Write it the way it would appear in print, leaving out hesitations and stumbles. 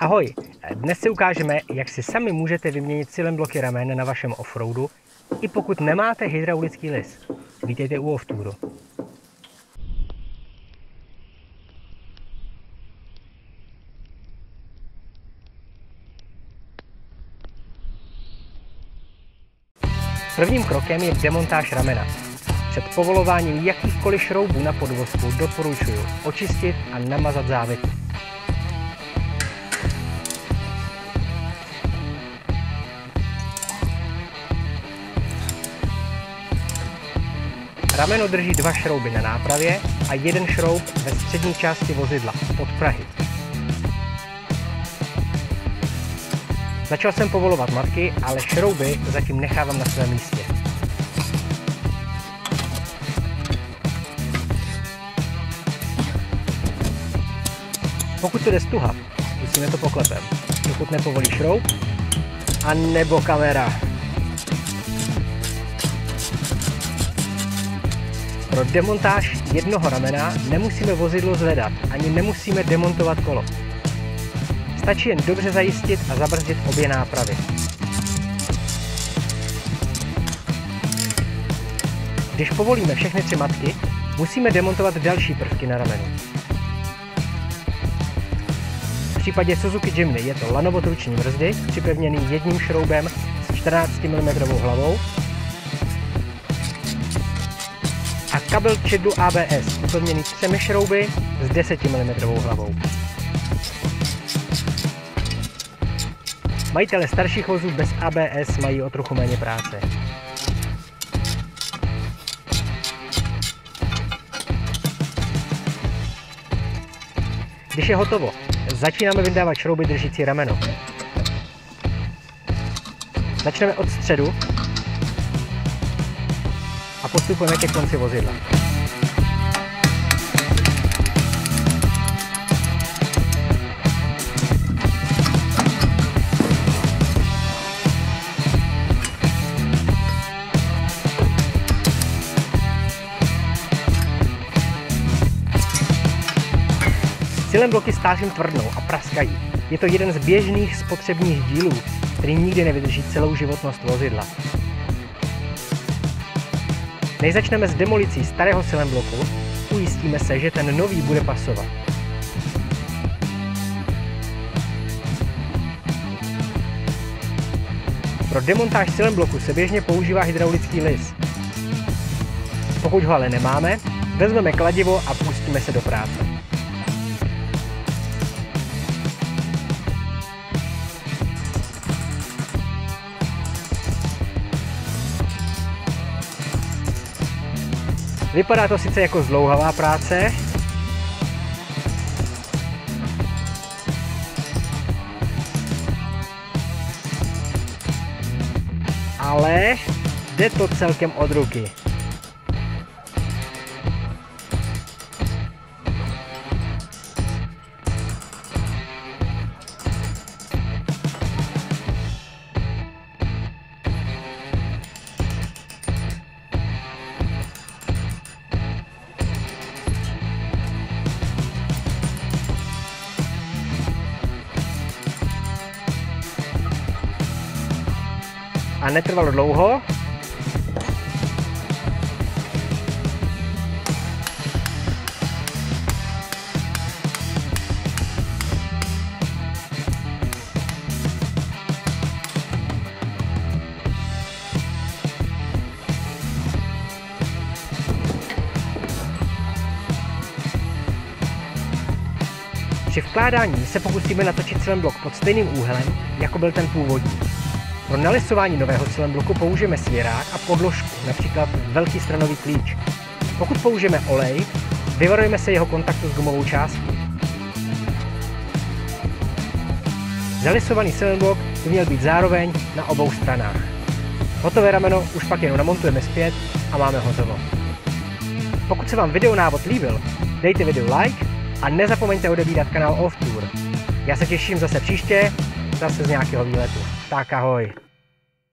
Ahoj, dnes si ukážeme, jak si sami můžete vyměnit silent bloky ramen na vašem offroadu, i pokud nemáte hydraulický lis. Vítejte u Offtouru. Prvním krokem je demontáž ramena. Před povolováním jakýchkoliv šroubů na podvozku doporučuji očistit a namazat závity. Rameno drží 2 šrouby na nápravě a 1 šroub ve střední části vozidla od prahy. Začal jsem povolovat matky, ale šrouby zatím nechávám na svém místě. Pokud to jde stuhat, musíme to poklepem, dokud nepovolí šroub, a nebo kamera. Pro demontáž jednoho ramena nemusíme vozidlo zvedat, ani nemusíme demontovat kolo. Stačí jen dobře zajistit a zabrzdit obě nápravy. Když povolíme všechny 3 matky, musíme demontovat další prvky na ramenu. V případě Suzuki Jimny je to lanovod ruční brzdy, připevněný jedním šroubem s 14 mm hlavou a kabel čidlu ABS, upevněný 3 šrouby s 10 mm hlavou. Majitelé starších vozů bez ABS mají o trochu méně práce. Když je hotovo, začínáme vyndávat šrouby držící rameno. Začneme od středu a postupujeme ke konci vozidla. Silent bloky stářím tvrdnou a praskají. Je to jeden z běžných spotřebních dílů, který nikdy nevydrží celou životnost vozidla. Než začneme s demolicí starého silent bloku, ujistíme se, že ten nový bude pasovat. Pro demontáž silent bloku se běžně používá hydraulický lis. Pokud ho ale nemáme, vezmeme kladivo a pustíme se do práce. Vypadá to sice jako zdlouhavá práce, ale jde to celkem od ruky. A netrvalo dlouho. Při vkládání se pokusíme natočit silent blok pod stejným úhlem, jako byl ten původní. Pro nalisování nového silent bloku použijeme svěrák a podložku, například velký stranový klíč. Pokud použijeme olej, vyvarujeme se jeho kontaktu s gumovou částí. Zalisovaný silent blok by měl být zároveň na obou stranách. Hotové rameno už pak jenom namontujeme zpět a máme hotovo. Pokud se vám videonávod líbil, dejte videu like a nezapomeňte odebírat kanál Offtour. Já se těším zase příště, zase z nějakého výletu. Tak ahoj.